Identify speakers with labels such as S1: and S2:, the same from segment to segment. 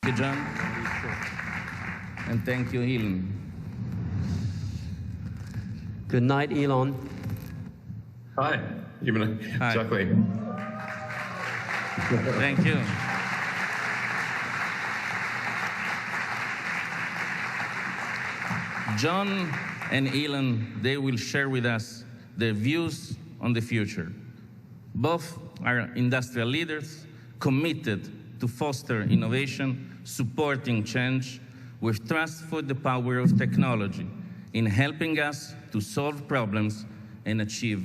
S1: you, John. And thank you, Elon.
S2: Good night, Elon.
S3: Hi.
S1: Hi.
S3: Exactly.
S1: Thank you. John and Elon, they will share with us their views on the future. Both are industrial leaders committed to foster innovation, supporting change, with trust for the power of technology in helping us to solve problems and achieve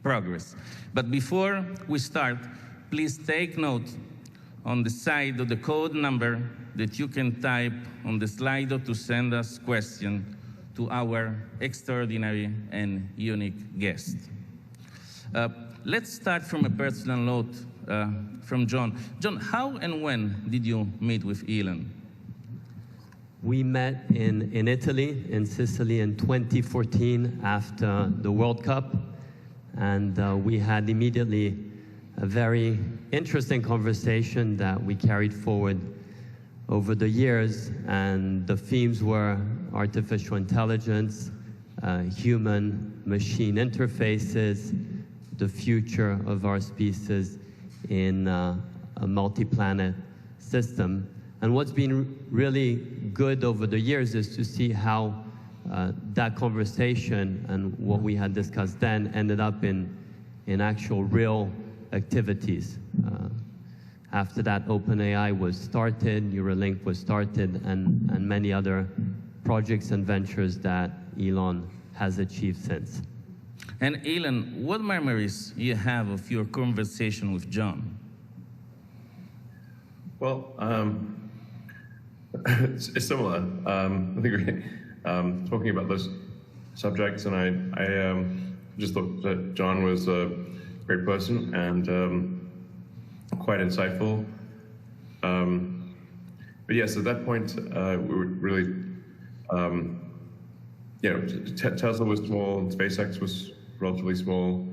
S1: progress. But before we start, please take note on the side of the code number that you can type on the Slido to send us questions to our extraordinary and unique guest. Let's start from a personal note from John. John, how and when did you meet with Elon?
S2: We met in Italy, in Sicily, in 2014 after the World Cup, and we had immediately a very interesting conversation that we carried forward over the years, and the themes were artificial intelligence, human-machine interfaces, the future of our species in a multi-planet system. And what's been really good over the years is to see how that conversation and what we had discussed then ended up in actual real activities. After that, OpenAI was started, Neuralink was started, and many other projects and ventures that Elon has achieved since.
S1: And Elon, what memories you have of your conversation with John?
S3: Well, it's similar. I think we're talking about those subjects, and I just thought that John was a great person and quite insightful. But yes, at that point, we were really, Tesla was small, SpaceX was relatively small.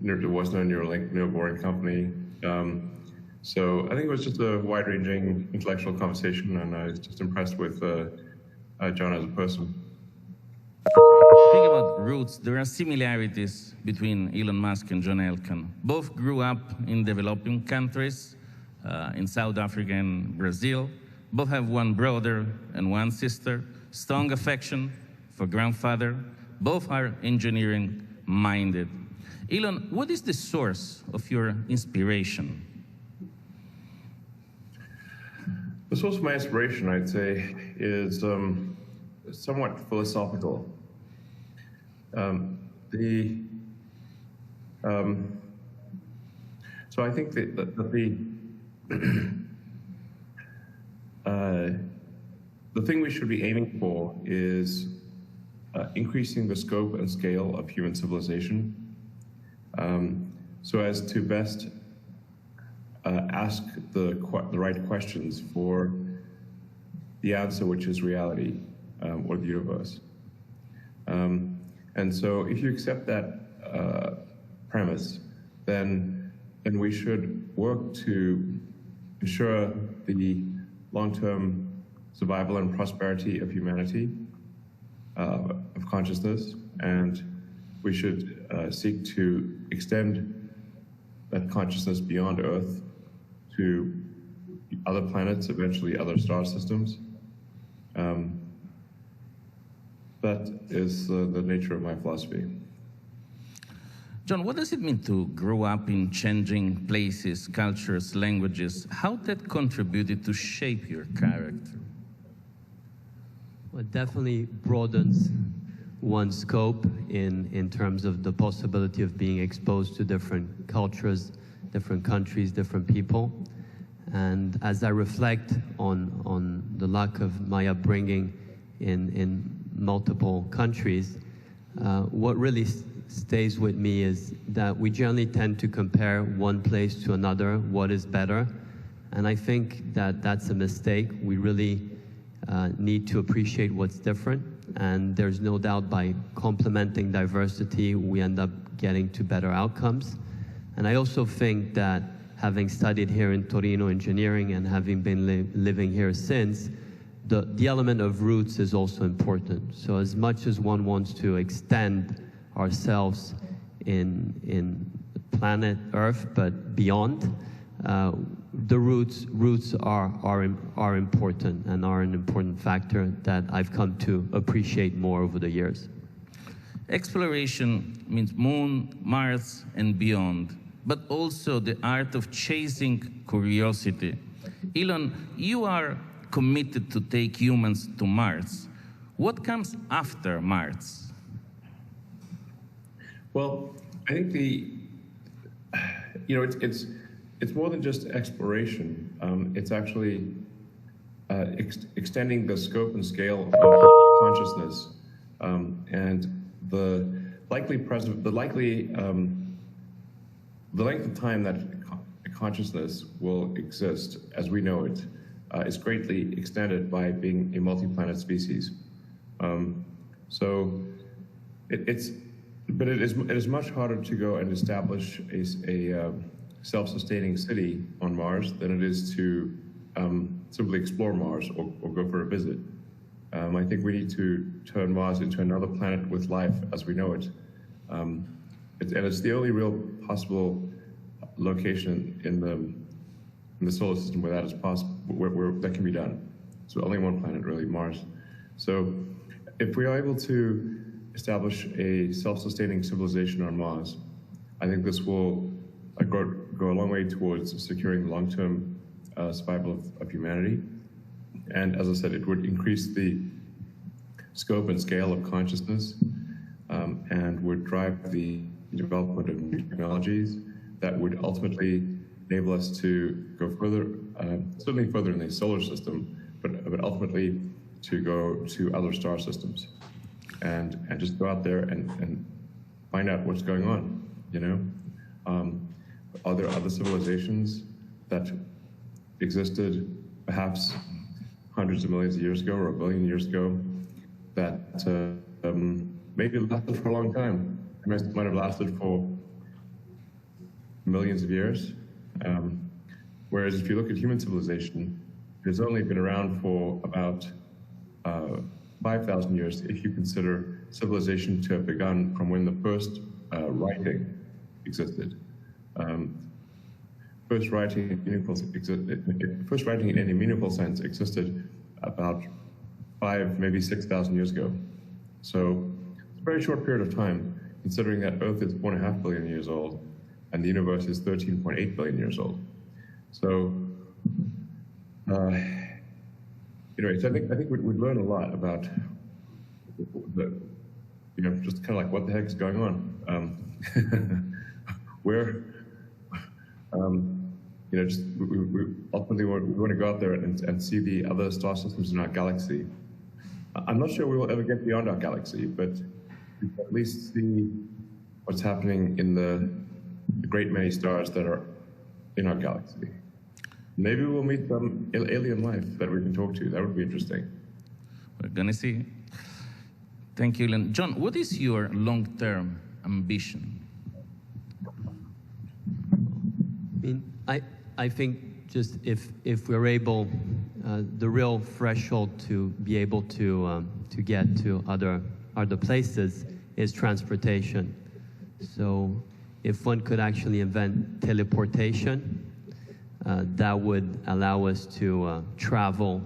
S3: There was no Neuralink, no boring company. So I think it was just a wide-ranging intellectual conversation, and I was just impressed with John as a person.
S1: Speaking about roots, there are similarities between Elon Musk and John Elkann. Both grew up in developing countries, in South Africa and Brazil. Both have one brother and one sister, strong affection for grandfather. Both are engineering-minded. Elon, what is the source of your inspiration?
S3: The source of my inspiration, I'd say, is somewhat philosophical. So I think that the thing we should be aiming for is increasing the scope and scale of human civilization, so as to best ask the right questions for the answer, which is reality, or the universe. And so if you accept that premise, then we should work to ensure the long-term survival and prosperity of humanity, of consciousness, and we should seek to extend that consciousness beyond Earth to other planets, eventually other star systems. That is the nature of my philosophy.
S1: John, what does it mean to grow up in changing places, cultures, languages? How that contributed to shape your character?
S2: Well, it definitely broadens one's scope in terms of the possibility of being exposed to different cultures, different countries, different people. And as I reflect on the luck of my upbringing in multiple countries, what really stays with me is that we generally tend to compare one place to another, what is better. And I think that that's a mistake. We really need to appreciate what's different. And there's no doubt by complementing diversity, we end up getting to better outcomes. And I also think that having studied here in Torino engineering and having been living here since, the element of roots is also important. So as much as one wants to extend ourselves in planet Earth, but beyond, the roots are important and are an important factor that I've come to appreciate more over the years.
S1: Exploration means Moon, Mars, and beyond, but also the art of chasing curiosity. Elon, you are committed to take humans to Mars. What comes after Mars?
S3: Well, I think it's more than just exploration. It's actually extending the scope and scale of consciousness, and the length of time that consciousness will exist as we know it is greatly extended by being a multi-planet species. It is much harder to go and establish a self-sustaining city on Mars than it is to simply explore Mars or go for a visit. I think we need to turn Mars into another planet with life as we know it. And it's the only real possible location in the solar system where that is possible, where that can be done. So only one planet, really, Mars. So if we are able to establish a self-sustaining civilization on Mars, I think this will go a long way towards securing the long-term survival of humanity. And as I said, it would increase the scope and scale of consciousness and would drive the development of new technologies that would ultimately enable us to go further, certainly further in the solar system, but ultimately to go to other star systems and just go out there and find out what's going on, you know? Are there other civilizations that existed perhaps hundreds of millions of years ago or a billion years ago that maybe lasted for a long time? Might have lasted for millions of years. Whereas if you look at human civilization, it's only been around for about 5,000 years if you consider civilization to have begun from when the first writing existed. First writing in any meaningful sense existed about 5,000, maybe 6,000 years ago. So it's a very short period of time, considering that Earth is 4.5 billion years old and the universe is 13.8 billion years old. So, I think we'd learn a lot about just kind of like what the heck is going on. Where, we ultimately want to go out there and see the other star systems in our galaxy. I'm not sure we will ever get beyond our galaxy, but we can at least see what's happening in the great many stars that are in our galaxy. Maybe we'll meet some alien life that we can talk to. That would be interesting.
S1: We're gonna see. Thank you, Elon. John, what is your long-term ambition?
S2: I think just if we're able, the real threshold to be able to get to other places is transportation. So if one could actually invent teleportation, that would allow us to travel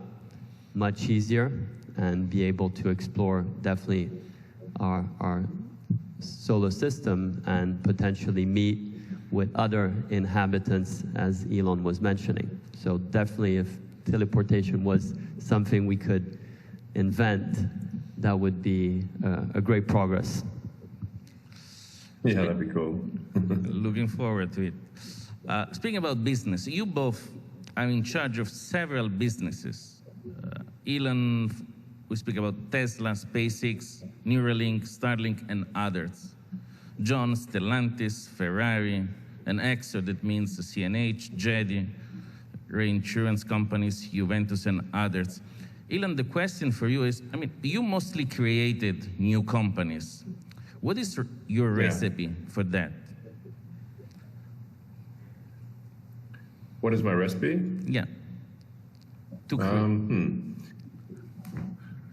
S2: much easier and be able to explore definitely our solar system and potentially meet with other inhabitants, as Elon was mentioning. So definitely if teleportation was something we could invent, that would be a great progress.
S3: Yeah, that'd be cool.
S1: Looking forward to it. Speaking about business, you both are in charge of several businesses. Elon, we speak about Tesla, SpaceX, Neuralink, Starlink, and others. John, Stellantis, Ferrari, and Exo, that means CNH, Jedi, reinsurance companies, Juventus, and others. Elon, the question for you is, you mostly created new companies. What is your recipe for that?
S3: What is my recipe?
S1: Yeah. To create.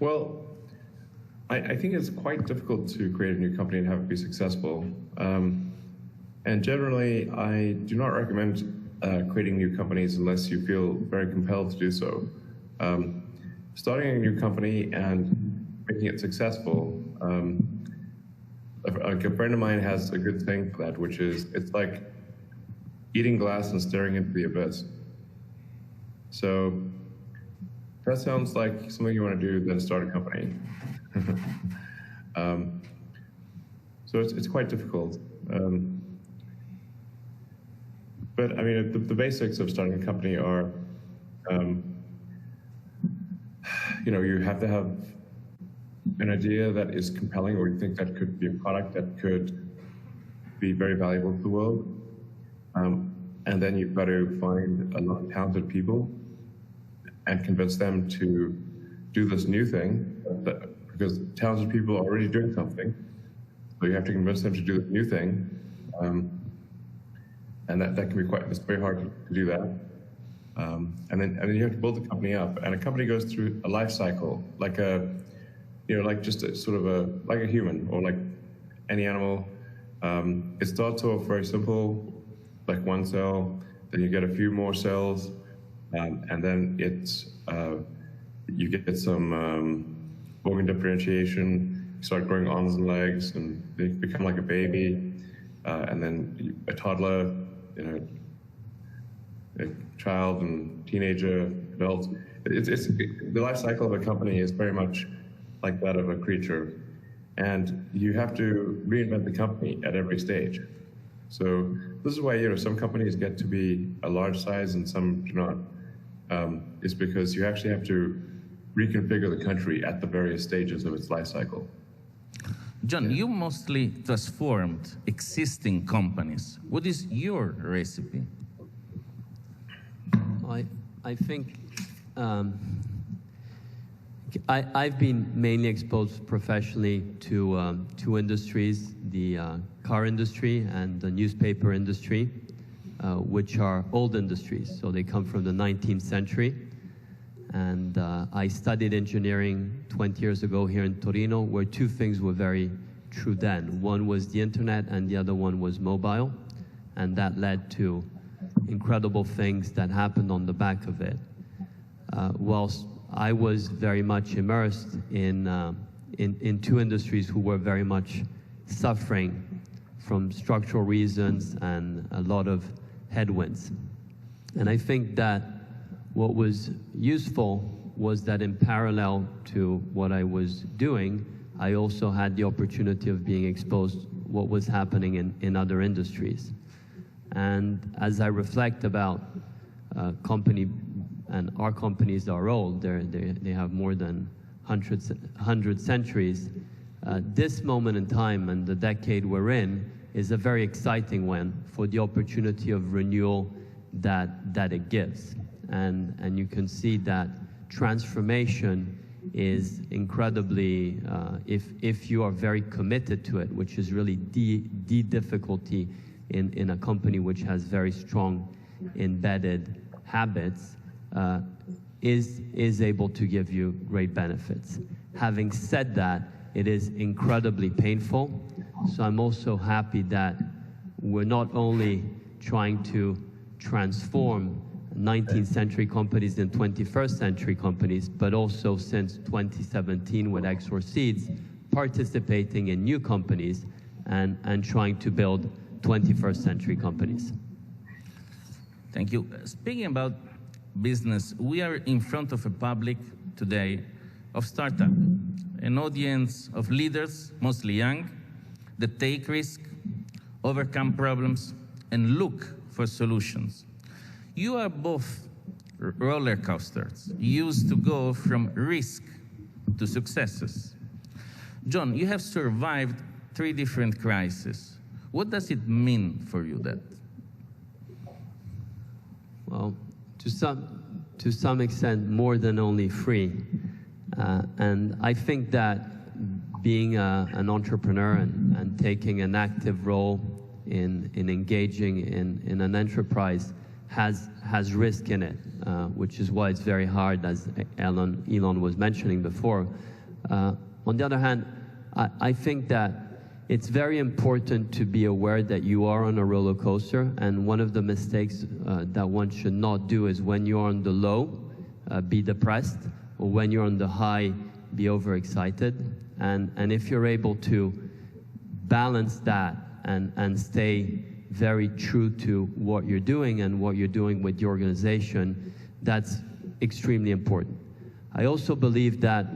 S3: Well, I think it's quite difficult to create a new company and have it be successful. And generally, I do not recommend creating new companies unless you feel very compelled to do so. Starting a new company and making it successful, a friend of mine has a good thing for that, which is it's like eating glass and staring into the abyss. So if that sounds like something you want to do, then start a company. So it's quite difficult. But I mean, the basics of starting a company are, you have to have an idea that is compelling, or you think that could be a product that could be very valuable to the world. And then you've got to find a lot of talented people and convince them to do this new thing, because talented people are already doing something. So you have to convince them to do the new thing. And that can be it's very hard to do that. And then you have to build the company up. And a company goes through a life cycle, like just a sort of like a human or like any animal. It starts off very simple, like one cell, then you get a few more cells, and then you get some organ differentiation, you start growing arms and legs, and they become like a baby, and then a toddler, a child and teenager, adults. The life cycle of a company is very much like that of a creature, and you have to reinvent the company at every stage. So this is why some companies get to be a large size and some do not. Is because you actually have to reconfigure the country at the various stages of its life cycle.
S1: John, you mostly transformed existing companies. What is your recipe?
S2: I think I've been mainly exposed professionally to two industries, the car industry and the newspaper industry, which are old industries. So they come from the 19th century. And I studied engineering 20 years ago here in Torino, where two things were very true then. One was the internet and the other one was mobile. And that led to incredible things that happened on the back of it. Whilst I was very much immersed in two industries who were very much suffering from structural reasons and a lot of headwinds. And I think that what was useful was that in parallel to what I was doing, I also had the opportunity of being exposed to what was happening in other industries. And as I reflect about company, and our companies are old, they have more than 100 centuries, this moment in time and the decade we're in is a very exciting one for the opportunity of renewal that it gives. And you can see that transformation is incredibly, if you are very committed to it, which is really the difficulty in a company which has very strong embedded habits, is able to give you great benefits. Having said that, it is incredibly painful. So I'm also happy that we're not only trying to transform 19th century companies and 21st century companies, but also since 2017 with Exor Seeds, participating in new companies and trying to build 21st century companies.
S1: Thank you. Speaking about business, we are in front of a public today of startup, an audience of leaders, mostly young, that take risk, overcome problems, and look for solutions. You are both roller coasters, used to go from risk to successes. John, you have survived 3 different crises. What does it mean for you that?
S2: Well, to some extent, more than only 3. And I think that being an entrepreneur and taking an active role in engaging in an enterprise has has risk in it, which is why it's very hard, as Elon was mentioning before. On the other hand, I think that it's very important to be aware that you are on a roller coaster, and one of the mistakes that one should not do is when you're on the low, be depressed, or when you're on the high, be overexcited. And if you're able to balance that and stay very true to what you're doing and what you're doing with the organization, that's extremely important. I also believe that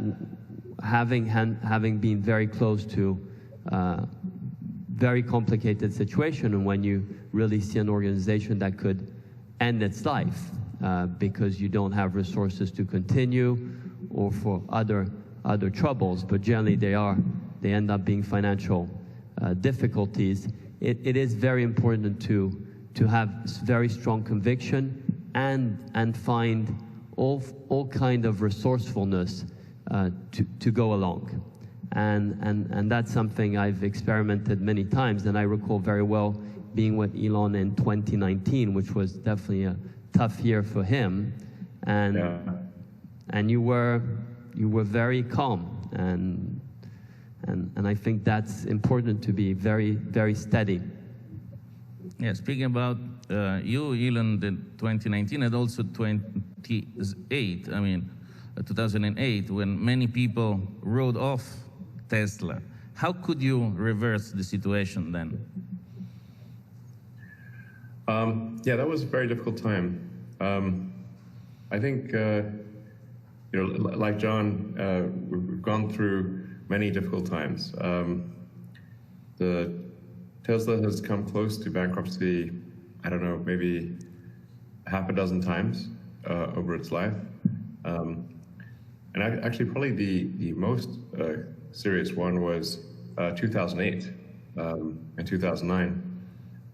S2: having been very close to very complicated situation, and when you really see an organization that could end its life because you don't have resources to continue, or for other troubles, but generally they end up being financial difficulties. It is very important to have very strong conviction and find all kind of resourcefulness to go along. And that's something I've experimented many times, and I recall very well being with Elon in 2019, which was definitely a tough year for him. And you were very calm, and I think that's important, to be very, very steady.
S1: Yeah, speaking about you, Elon, the 2019 and also 2008, when many people wrote off Tesla. How could you reverse the situation then?
S3: Yeah, that was a very difficult time. I think, like John, we've gone through many difficult times. The Tesla has come close to bankruptcy, I don't know, maybe half a dozen times over its life. And actually, probably the most serious one was 2008 and 2009,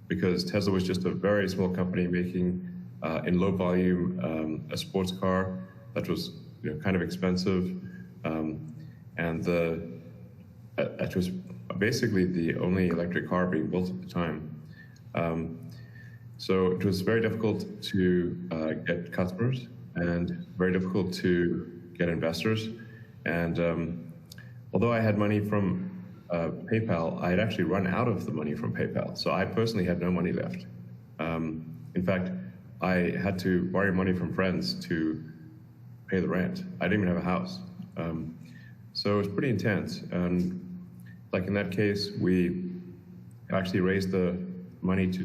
S3: because Tesla was just a very small company making, in low volume, a sports car that was kind of expensive, and it was basically the only electric car being built at the time. So it was very difficult to get customers and very difficult to get investors. And although I had money from PayPal, I had actually run out of the money from PayPal. So I personally had no money left. In fact, I had to borrow money from friends to pay the rent. I didn't even have a house. So it was pretty intense. And like in that case, we actually raised the money to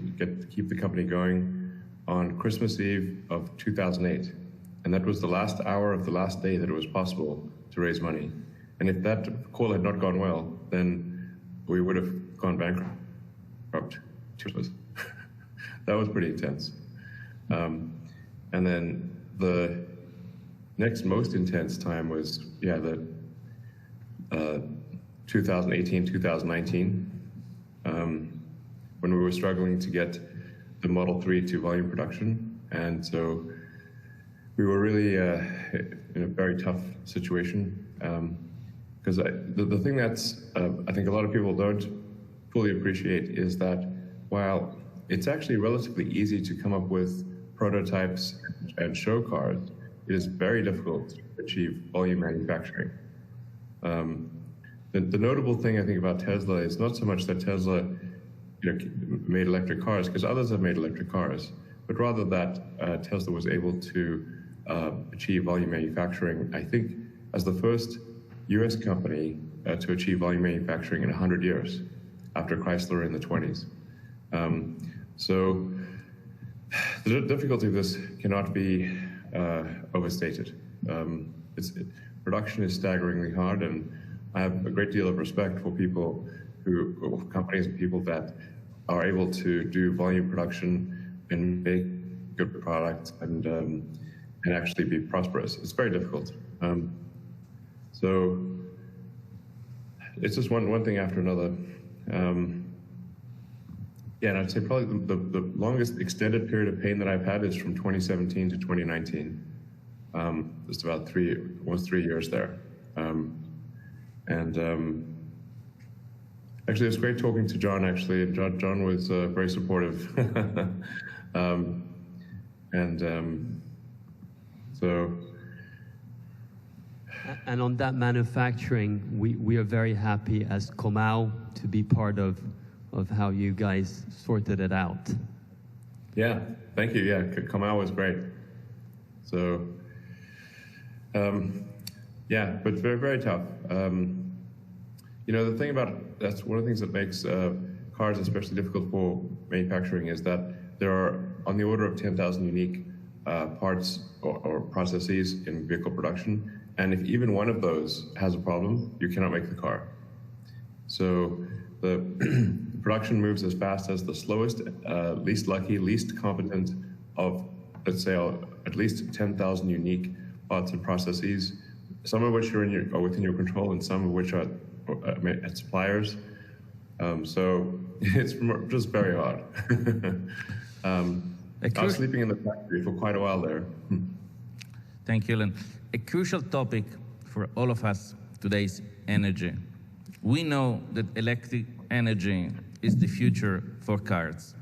S3: keep the company going on Christmas Eve of 2008. And that was the last hour of the last day that it was possible to raise money. And if that call had not gone well, then we would have gone bankrupt. That was pretty intense. And then the next most intense time was, the 2018, 2019, when we were struggling to get the Model 3 to volume production. And so we were really in a very tough situation. Because the thing that's, I think a lot of people don't fully appreciate is that while it's actually relatively easy to come up with prototypes and show cars, it is very difficult to achieve volume manufacturing. The notable thing I think about Tesla is not so much that Tesla made electric cars, because others have made electric cars, but rather that Tesla was able to achieve volume manufacturing, I think, as the first US company to achieve volume manufacturing in 100 years, after Chrysler in the 20s. So the difficulty of this cannot be overstated. Production is staggeringly hard, and I have a great deal of respect for people companies and people that are able to do volume production and make good products and actually be prosperous. It's very difficult. So it's just one thing after another. And I'd say probably the longest extended period of pain that I've had is from 2017 to 2019. Just about almost 3 years there. Actually, it was great talking to John, actually. John was very supportive. And so...
S2: And on that manufacturing, we are very happy as Comau to be part of how you guys sorted it out.
S3: Yeah, thank you. Yeah, Comau was great. So, yeah, but very, very tough. You know, the thing about, that's one of the things that makes cars especially difficult for manufacturing is that there are on the order of 10,000 unique parts or processes in vehicle production. And if even one of those has a problem, you cannot make the car. So the production moves as fast as the slowest, least lucky, least competent of, let's say, at least 10,000 unique parts and processes, some of which are within your control and some of which are at suppliers. So it's just very hard. I was sleeping in the factory for quite a while there.
S1: Thank you, Elon. A crucial topic for all of us today is energy. We know that electric energy is the future for cars.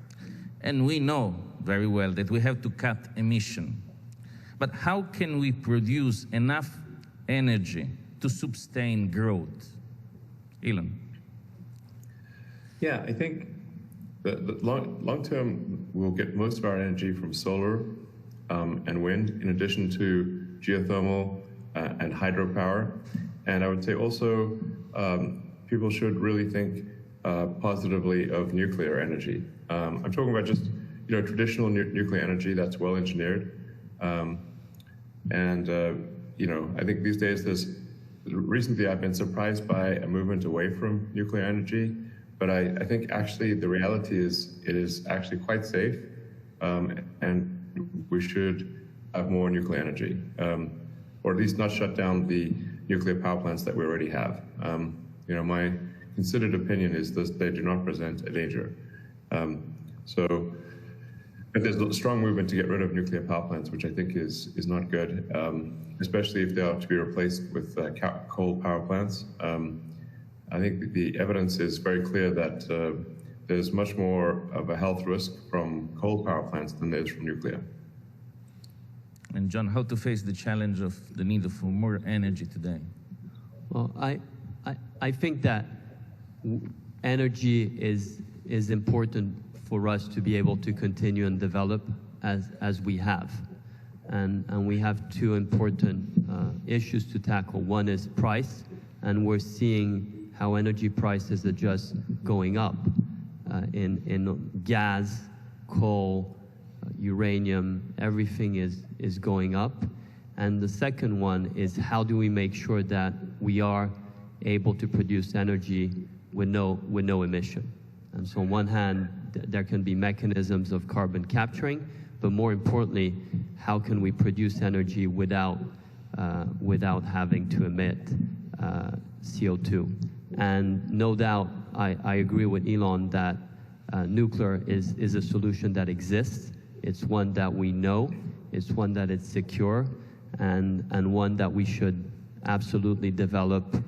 S1: And we know very well that we have to cut emission. But how can we produce enough energy to sustain growth? Elon.
S3: Yeah, I think the long term, we'll get most of our energy from solar and wind, in addition to geothermal and hydropower. And I would say also people should really think positively of nuclear energy. I'm talking about just traditional nuclear energy that's well engineered. I think these days recently I've been surprised by a movement away from nuclear energy, but I think actually the reality is it is actually quite safe, and we should have more nuclear energy, or at least not shut down the nuclear power plants that we already have. My considered opinion is that they do not present a danger. But there's a strong movement to get rid of nuclear power plants, which I think is not good, especially if they are to be replaced with coal power plants. I think the evidence is very clear that there's much more of a health risk from coal power plants than there is from nuclear.
S1: And John, how to face the challenge of the need for more energy today?
S2: Well, I think that energy is important for us to be able to continue and develop as we have. And we have two important issues to tackle. One is price, and we're seeing how energy prices are just going up in gas, coal, uranium, everything is going up. And the second one is how do we make sure that we are able to produce energy with no emission. And so on one hand, there can be mechanisms of carbon capturing, but more importantly, how can we produce energy without having to emit CO2? And no doubt, I agree with Elon that nuclear is a solution that exists. It's one that we know. It's one that is secure, and one that we should absolutely develop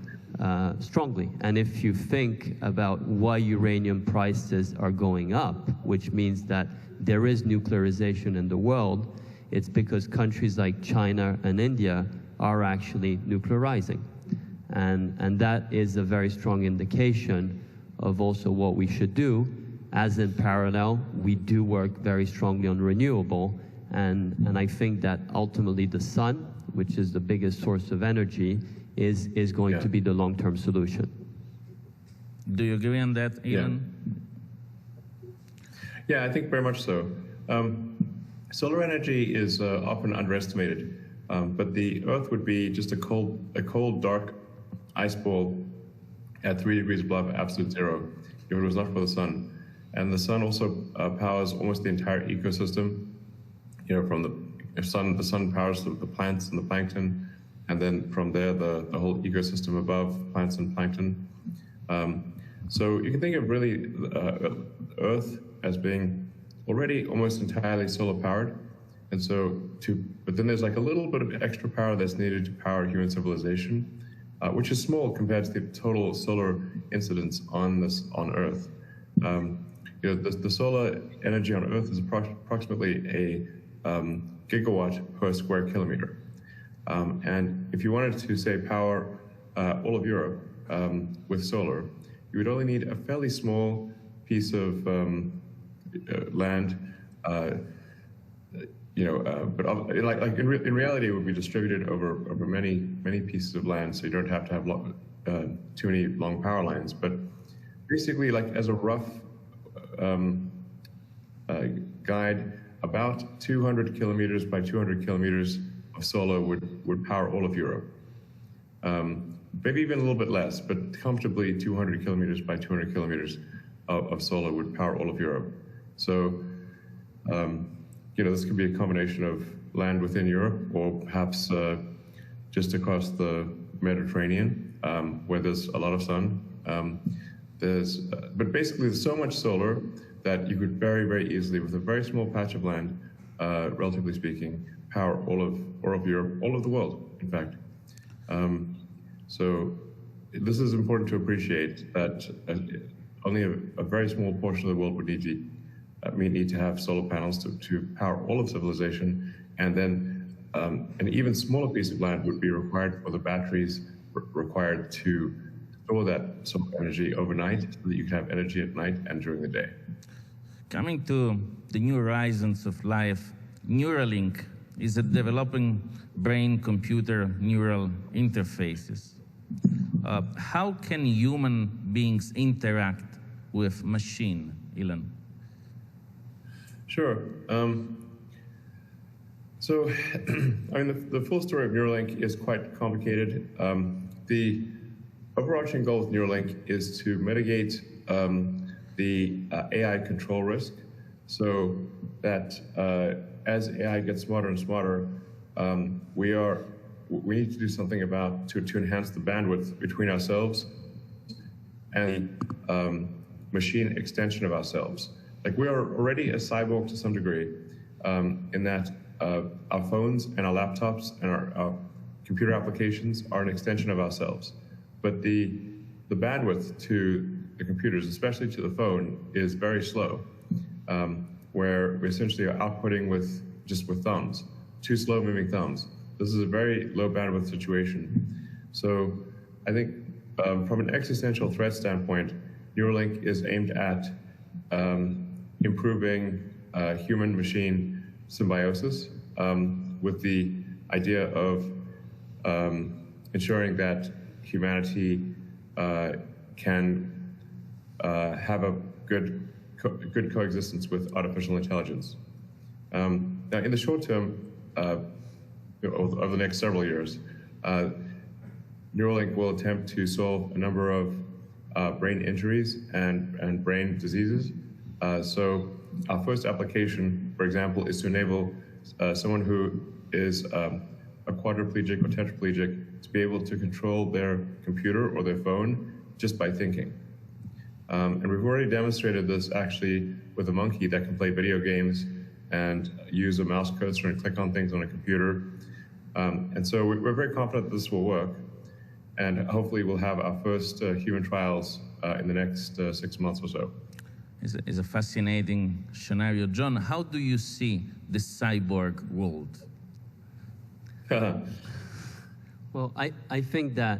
S2: strongly. And if you think about why uranium prices are going up, which means that there is nuclearization in the world, it's because countries like China and India are actually nuclearizing. And that is a very strong indication of also what we should do, as in parallel, we do work very strongly on renewable, and I think that ultimately the sun, which is the biggest source of energy, is going to be the long-term solution.
S1: Do you agree on that, Elon?
S3: Yeah, I think very much so. Solar energy is often underestimated, but the Earth would be just a cold, dark ice ball at 3 degrees above absolute zero if it was not for the sun. And the sun also powers almost the entire ecosystem. From the sun powers the plants and the plankton, and then from there the whole ecosystem above plants and plankton. So you can think of really Earth as being already almost entirely solar powered, and so but then there's like a little bit of extra power that's needed to power human civilization, which is small compared to the total solar incidence on Earth. The solar energy on Earth is approximately a gigawatt per square kilometer. And if you wanted to, say, power all of Europe with solar, you would only need a fairly small piece of land, but in reality, it would be distributed over many pieces of land, so you don't have to have too many long power lines. But basically, like as a rough guide, about 200 kilometers by 200 kilometers of solar would power all of Europe. Maybe even a little bit less, but comfortably 200 kilometers by 200 kilometers of solar would power all of Europe. So, this could be a combination of land within Europe, or perhaps just across the Mediterranean, where there's a lot of sun. But basically, there's so much solar that you could very, very easily, with a very small patch of land, relatively speaking, power all of Europe, all of the world, in fact. So this is important to appreciate, that only a very small portion of the world would need to have solar panels to power all of civilization, and then an even smaller piece of land would be required for the batteries required to store that solar energy overnight, so that you can have energy at night and during the day.
S1: Coming to the new horizons of life, Neuralink is a developing brain-computer neural interfaces. How can human beings interact with machine, Elon?
S3: Sure. So, the full story of Neuralink is quite complicated. The overarching goal with Neuralink is to mitigate the AI control risk, so that as AI gets smarter and smarter, we need to do something to enhance the bandwidth between ourselves and machine extension of ourselves. Like, we are already a cyborg to some degree, in that our phones and our laptops and our computer applications are an extension of ourselves. But the bandwidth to the computers, especially to the phone, is very slow, where we essentially are outputting with thumbs, two slow-moving thumbs. This is a very low bandwidth situation. So I think from an existential threat standpoint, Neuralink is aimed at improving human-machine symbiosis, with the idea of ensuring that humanity can have a good coexistence with artificial intelligence. Now, in the short term, over the next several years, Neuralink will attempt to solve a number of brain injuries and brain diseases. So our first application, for example, is to enable someone who is a quadriplegic or tetraplegic to be able to control their computer or their phone just by thinking. And we've already demonstrated this actually with a monkey that can play video games and use a mouse cursor and click on things on a computer. And so we're very confident that this will work. And hopefully we'll have our first human trials in the next 6 months or so.
S1: It's a fascinating scenario. John, how do you see the cyborg world?
S2: Well, I think that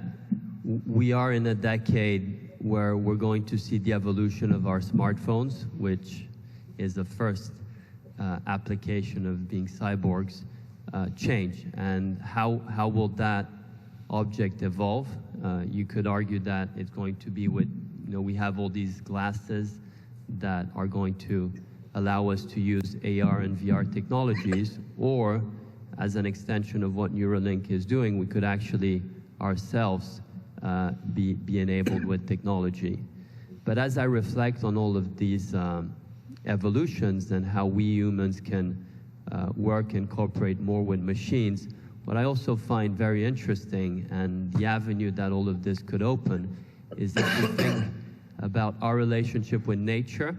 S2: we are in a decade where we're going to see the evolution of our smartphones, which is the first application of being cyborgs, change. And how will that object evolve? You could argue that it's going to be with, we have all these glasses that are going to allow us to use AR and VR technologies, or as an extension of what Neuralink is doing, we could actually ourselves be enabled with technology. But as I reflect on all of these evolutions and how we humans can work and cooperate more with machines, what I also find very interesting, and the avenue that all of this could open, is if we think about our relationship with nature,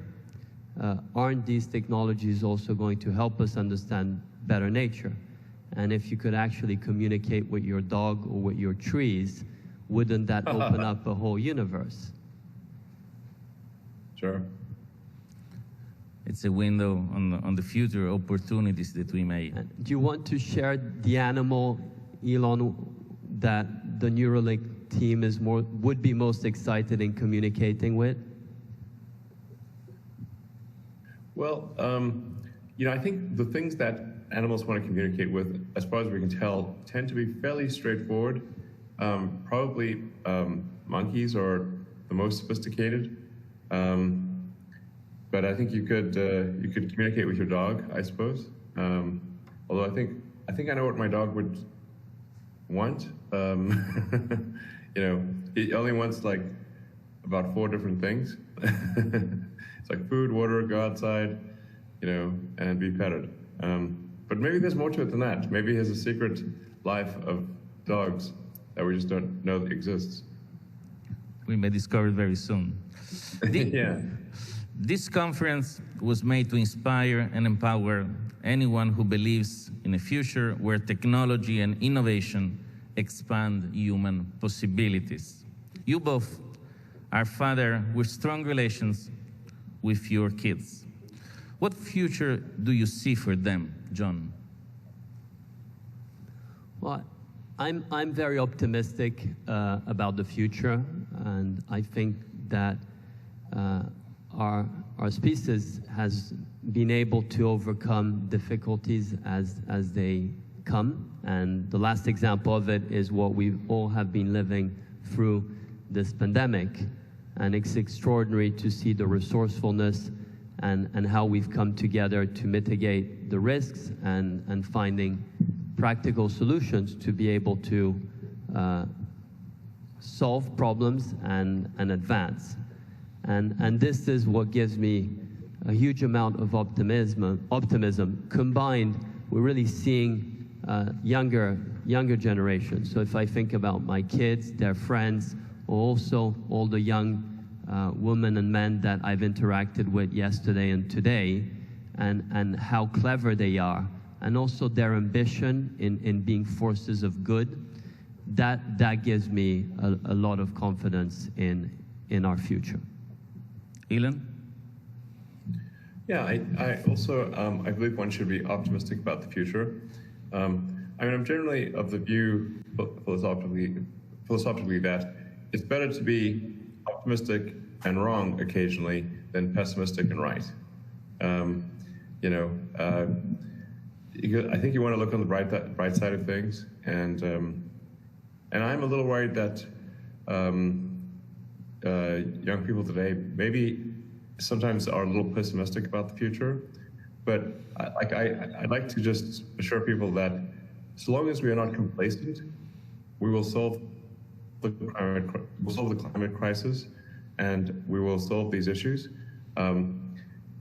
S2: aren't these technologies also going to help us understand better nature? And if you could actually communicate with your dog or with your trees, wouldn't that open up a whole universe?
S3: Sure.
S1: It's a window on the future opportunities that we may.
S2: Do you want to share the animal, Elon, that the Neuralink team would be most excited in communicating with?
S3: Well, I think the things that animals want to communicate with, as far as we can tell, tend to be fairly straightforward. Probably monkeys are the most sophisticated. But I think you could communicate with your dog, I suppose. Although I think I know what my dog would want. It only wants like about 4 different things. It's like food, water, go outside, and be petted. But maybe there's more to it than that. Maybe he has a secret life of dogs that we just don't know that exists.
S1: We may discover it very soon.
S3: Yeah.
S1: This conference was made to inspire and empower anyone who believes in a future where technology and innovation expand human possibilities. You both are fathers with strong relations with your kids. What future do you see for them, John?
S2: Well, I'm very optimistic about the future, and I think that our species has been able to overcome difficulties as they come, and the last example of it is what we all have been living through this pandemic. And it's extraordinary to see the resourcefulness and how we've come together to mitigate the risks and finding practical solutions to be able to solve problems and advance. And this is what gives me a huge amount of optimism combined with really seeing younger generations. So if I think about my kids, their friends, also all the young women and men that I've interacted with yesterday and today, and how clever they are, and also their ambition in being forces of good, that gives me a lot of confidence in our future.
S1: Elon?
S3: Yeah, I also I believe one should be optimistic about the future. I'm generally of the view philosophically that it's better to be optimistic and wrong occasionally than pessimistic and right. I think you want to look on the bright side of things, and I'm a little worried that young people today maybe sometimes are a little pessimistic about the future, but I'd like to just assure people that so long as we are not complacent, we will solve the climate crisis, and we will solve these issues.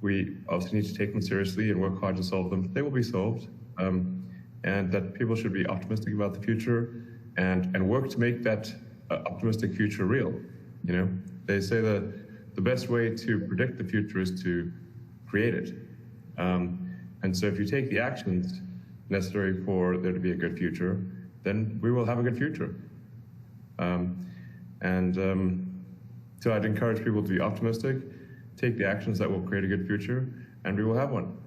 S3: We obviously need to take them seriously and work hard to solve them. They will be solved, and that people should be optimistic about the future and work to make that optimistic future real. They say that the best way to predict the future is to create it. And so if you take the actions necessary for there to be a good future, then we will have a good future. So I'd encourage people to be optimistic, take the actions that will create a good future, and we will have one.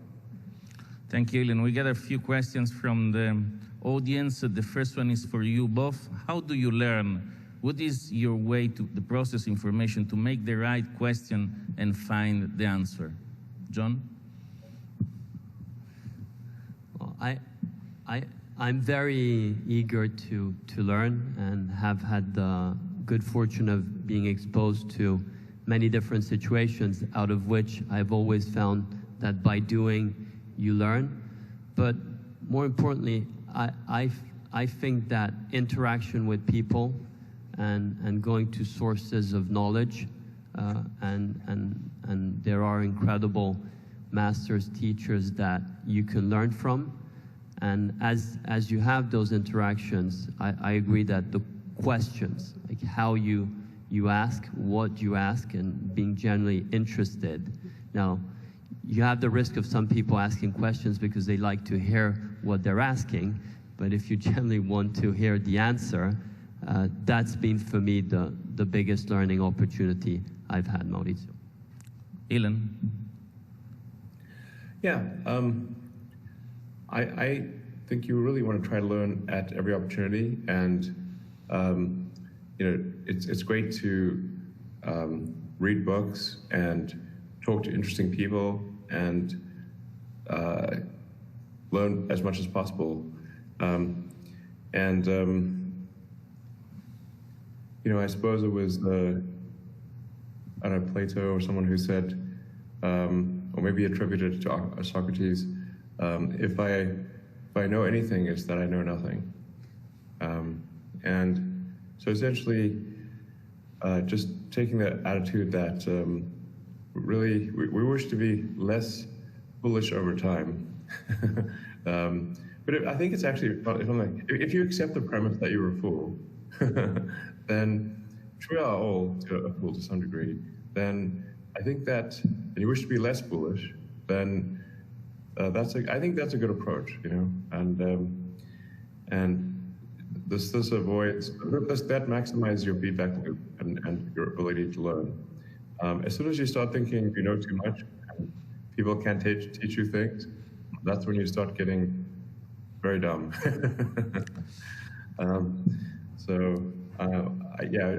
S1: Thank you, Elon. We got a few questions from the audience. The first one is for you both. How do you learn? What is your way to process information to make the right question and find the answer? John?
S2: Well, I'm very eager to learn and have had the good fortune of being exposed to many different situations, out of which I've always found that by doing, you learn. But more importantly, I think that interaction with people and going to sources of knowledge, and there are incredible masters, teachers that you can learn from. And as you have those interactions, I agree that the questions, like how you ask, what you ask, and being genuinely interested. Now, you have the risk of some people asking questions because they like to hear what they're asking, but if you generally want to hear the answer, that's been for me the biggest learning opportunity I've had, Maurizio.
S1: Elon?
S3: Yeah, I think you really want to try to learn at every opportunity, and it's great to read books and talk to interesting people and learn as much as possible. I suppose it was I don't know, Plato or someone who said, or maybe attributed to Socrates, if I know anything, it's that I know nothing. And so essentially, just taking that attitude that really we wish to be less foolish over time. But I think it's actually, if you accept the premise that you're a fool, then, which we are all a fool to some degree, then I think that, and you wish to be less foolish, then I think that's a good approach, and this avoids, that maximizes your feedback loop and your ability to learn. As soon as you start thinking you know too much, and people can't teach you things, that's when you start getting very dumb. I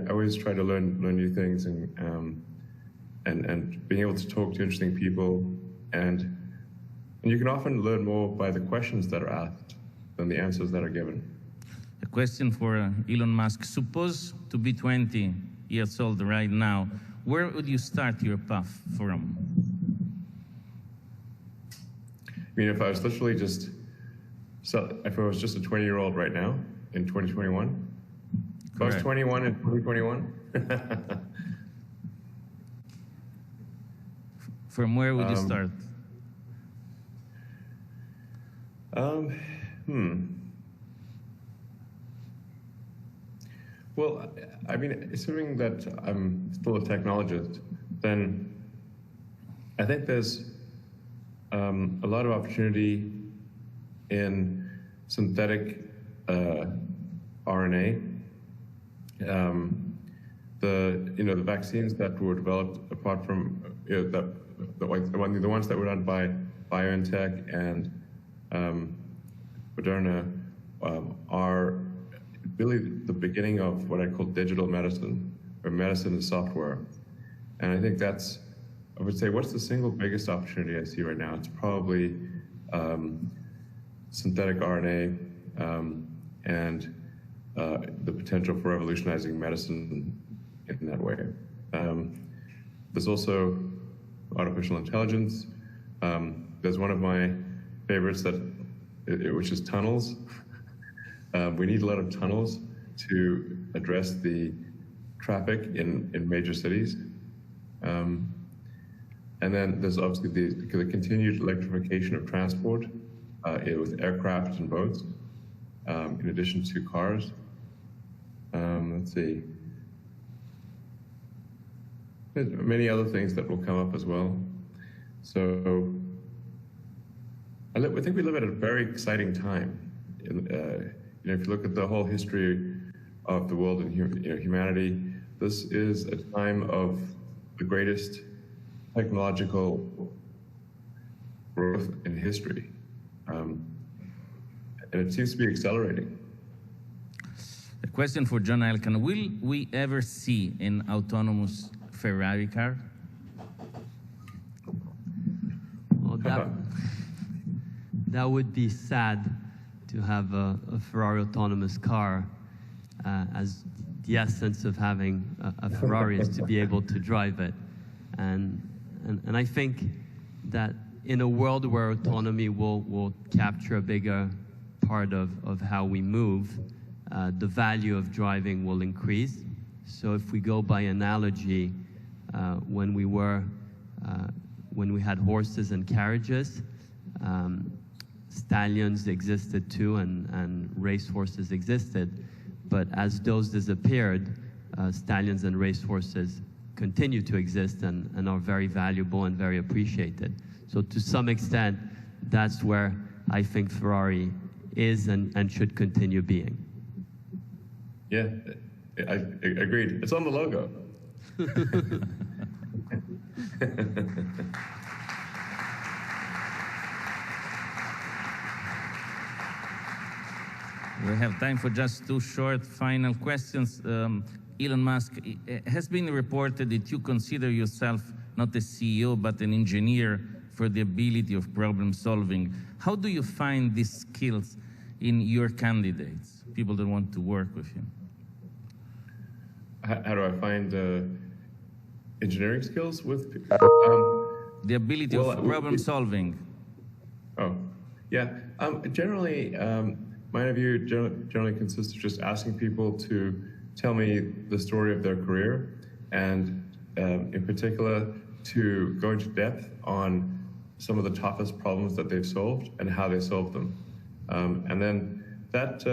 S3: always try to learn new things and being able to talk to interesting people, and you can often learn more by the questions that are asked than the answers that are given.
S1: A question for Elon Musk. Suppose to be 20 years old right now, where would you start your path from?
S3: I mean, if I was literally if I was just a 20-year-old right now in 2021, if I was 21 in 2021,
S1: from where would you start?
S3: Well, I mean, assuming that I'm still a technologist, then I think there's a lot of opportunity in synthetic RNA. The vaccines that were developed, apart from the ones that were done by BioNTech and Moderna, are really the beginning of what I call digital medicine, or medicine as software. And I think I would say, what's the single biggest opportunity I see right now? It's probably synthetic RNA and the potential for revolutionizing medicine in that way. There's also artificial intelligence. There's one of my favorites which is tunnels. We need a lot of tunnels to address the traffic in major cities. And then there's obviously the continued electrification of transport with aircraft and boats, in addition to cars. Let's see. There's many other things that will come up as well. So I think we live at a very exciting time. If you look at the whole history of the world and humanity, this is a time of the greatest technological growth in history. And it seems to be accelerating.
S1: A question for John Elkann. Will we ever see an autonomous Ferrari car?
S2: Well, that would be sad to have a Ferrari autonomous car, as the essence of having a Ferrari is to be able to drive it. And I think that in a world where autonomy will capture a bigger part of how we move, the value of driving will increase. So if we go by analogy, when we had horses and carriages, stallions existed too, and race horses existed. But as those disappeared, stallions and race horses continue to exist and are very valuable and very appreciated. So to some extent, that's where I think Ferrari is and should continue being.
S3: Yeah, I agreed. It's on the logo.
S1: We have time for just two short final questions. Elon Musk, it has been reported that you consider yourself not a CEO, but an engineer for the ability of problem solving. How do you find these skills in your candidates, people that want to work with you?
S3: How do I find engineering skills with
S1: the ability of problem solving?
S3: Oh, yeah. Generally, my interview generally consists of just asking people to tell me the story of their career, and in particular, to go into depth on some of the toughest problems that they've solved and how they solved them. And then that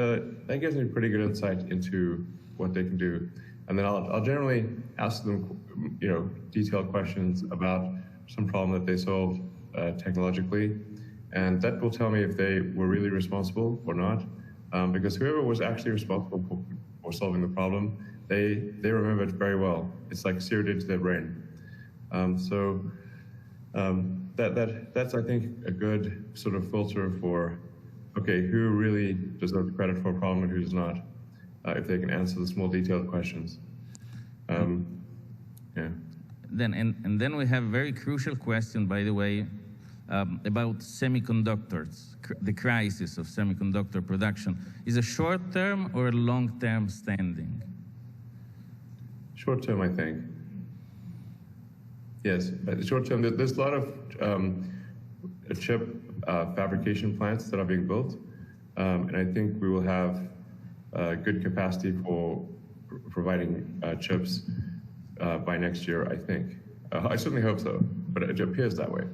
S3: gives me pretty good insight into what they can do. And then I'll generally ask them, detailed questions about some problem that they solved technologically. And that will tell me if they were really responsible or not. Because whoever was actually responsible for solving the problem, they remember it very well. It's like seared into their brain. That's I think a good sort of filter for, okay, who really deserves credit for a problem and who does not, if they can answer the small detailed questions. Yeah.
S1: Then we have a very crucial question, by the way, about semiconductors, the crisis of semiconductor production. Is a short-term or a long-term standing?
S3: Short-term, I think. Yes, short-term. There's a lot of chip fabrication plants that are being built, and I think we will have good capacity for providing chips by next year, I think. I certainly hope so, but it appears that way.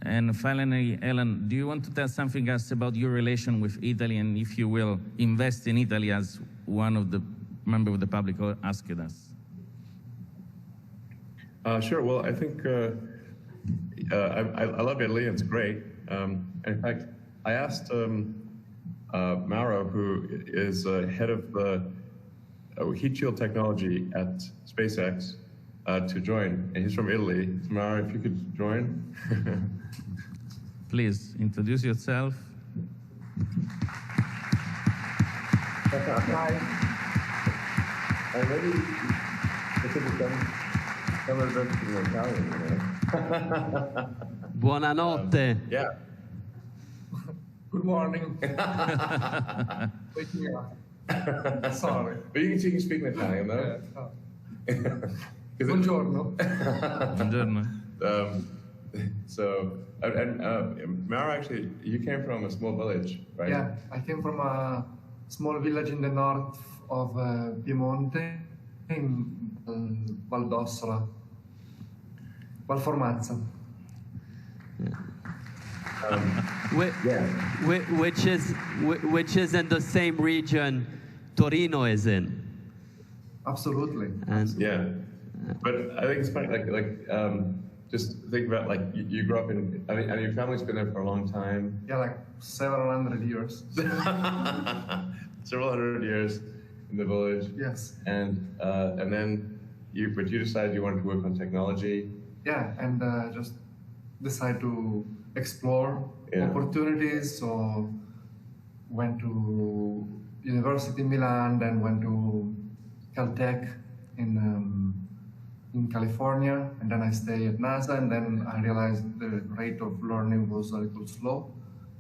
S1: And finally, Elon, do you want to tell something else about your relation with Italy, and if you will invest in Italy as one of the members of the public asked us?
S3: Sure. Well, I think I love Italy. It's great. In fact, I asked Mauro, who is head of the heat shield technology at SpaceX, to join, and he's from Italy. So Mauro, if you could join.
S1: Please introduce yourself.
S4: Hi. I'm ready to come address in Italian,
S2: Buonanotte.
S3: Yeah.
S4: Good morning. Sorry.
S3: But you can speak in Italian, though.
S4: Buongiorno.
S1: Buongiorno.
S3: So, Mauro, actually, you came from a small village, right?
S4: Yeah, I came from a small village in the north of Piemonte, in Valdossola, Valformazza.
S2: Which is in the same region Torino is in.
S4: Absolutely.
S2: And
S3: Yeah, but I think it's funny, just think about, you grew up in, I mean, your family's been there for a long time.
S4: Yeah, like several hundred years.
S3: Several hundred years in the village.
S4: Yes.
S3: And then you decided you wanted to work on technology.
S4: Yeah, and just decide to explore opportunities. So went to University in Milan, then went to Caltech in California, and then I stayed at NASA, and then I realized the rate of learning was a little slow.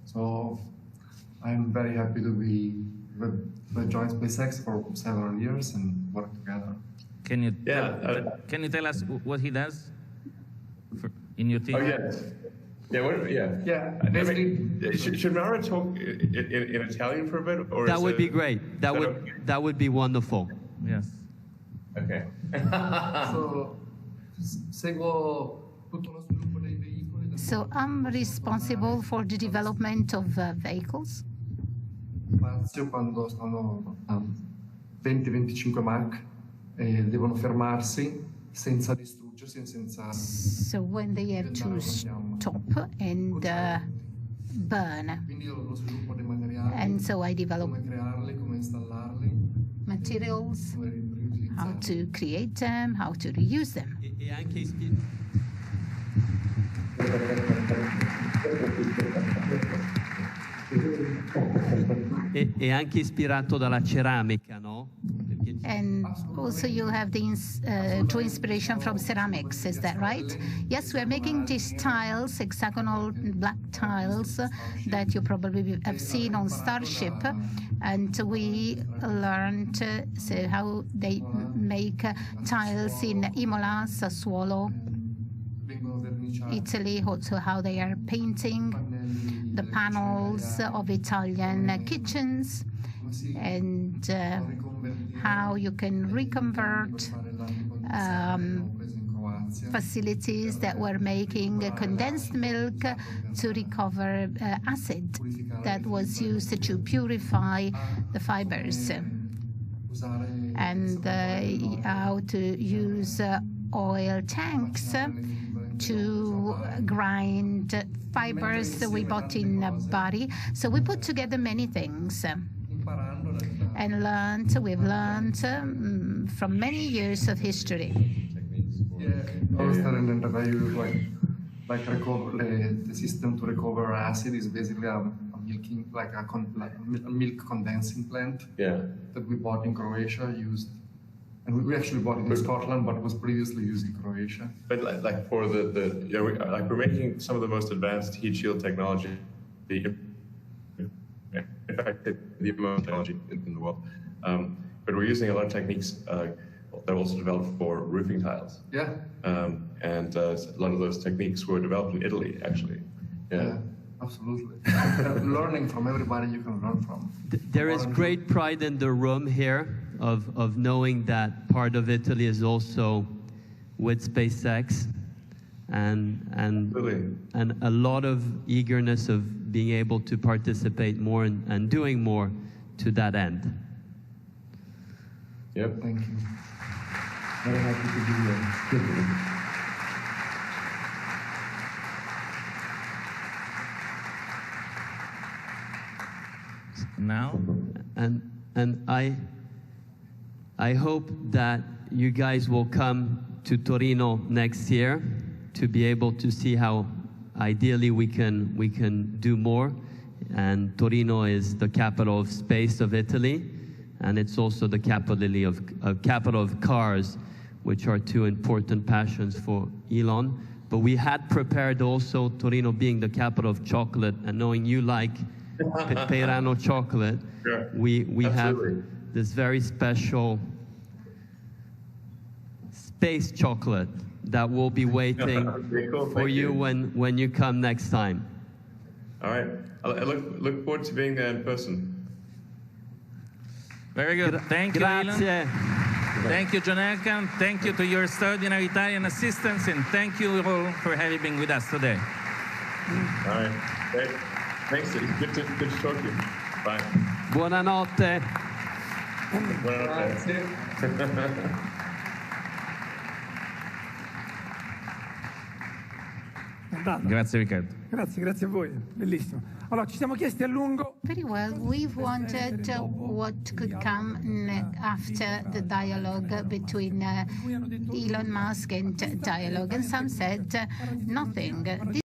S4: So I'm very happy to join SpaceX for several years and work together.
S1: Can you tell us what he does in your team?
S3: Oh, yes. Yeah.
S4: Basically,
S3: should Mauro talk in Italian for a bit? Or
S2: that would be great. That would be wonderful.
S1: Yes.
S3: Okay.
S5: So I'm responsible for the development of vehicles.
S4: Quando stanno a 20-25 Mach e devono fermarsi senza distruggersi, senza...
S5: So when they have to stop and burn. And so I develop materials, how to create them, how to reuse them.
S2: È anche ispirato dalla ceramica, no?
S5: And also you have the true inspiration from ceramics, is that right? Yes, we are making these tiles, hexagonal black tiles that you probably have seen on Starship. And we learned how they make tiles in Imola, Sassuolo, Italy, also how they are painting the panels of Italian kitchens, and how you can reconvert facilities that were making condensed milk to recover acid that was used to purify the fibers, and how to use oil tanks to grind fibers that we bought in a body. So we put together many things and we've learned from many years of history.
S4: I use like the system to recover acid is basically a milking, like a milk condensing plant.
S3: Yeah.
S4: That we bought in Croatia, and we actually bought it in Scotland, but was previously used in Croatia.
S3: But like for we're making some of the most advanced heat shield technology, in fact, the most technology in the world. But we're using a lot of techniques that are also developed for roofing tiles.
S4: Yeah.
S3: And a lot of those techniques were developed in Italy, actually.
S4: Yeah, absolutely. Learning from everybody you can learn from.
S2: There is great pride in the room here of knowing that part of Italy is also with SpaceX, and a lot of eagerness of being able to participate more and doing more to that end.
S3: Yep.
S4: Thank you.
S3: Very happy to be here.
S1: Now?
S2: And I hope that you guys will come to Torino next year to be able to see how ideally we can do more. And Torino is the capital of space of Italy, and it's also the capital of cars, which are two important passions for Elon. But we had prepared also Torino being the capital of chocolate, and knowing you like Peirano chocolate,
S3: Sure.
S2: we have this very special space chocolate that will be waiting
S3: Cool,
S2: for you when you come next time.
S3: All right. I look forward to being there in person.
S1: Very good. Thank you, Elon.
S2: Grazie.
S1: Thank you, John Elkann. Thank you to your extraordinary Italian assistants, and thank you all for having been with us today.
S3: All right. Great. Thanks. Good to talk to you. Bye.
S2: Buonanotte.
S3: Buonanotte.
S1: Grazie, Riccardo.
S6: Grazie a voi, bellissimo. Allora, ci siamo chiesti a lungo.
S5: Very well. We've wondered what could come after the dialogue between Elon Musk and Dialogue, and some said nothing.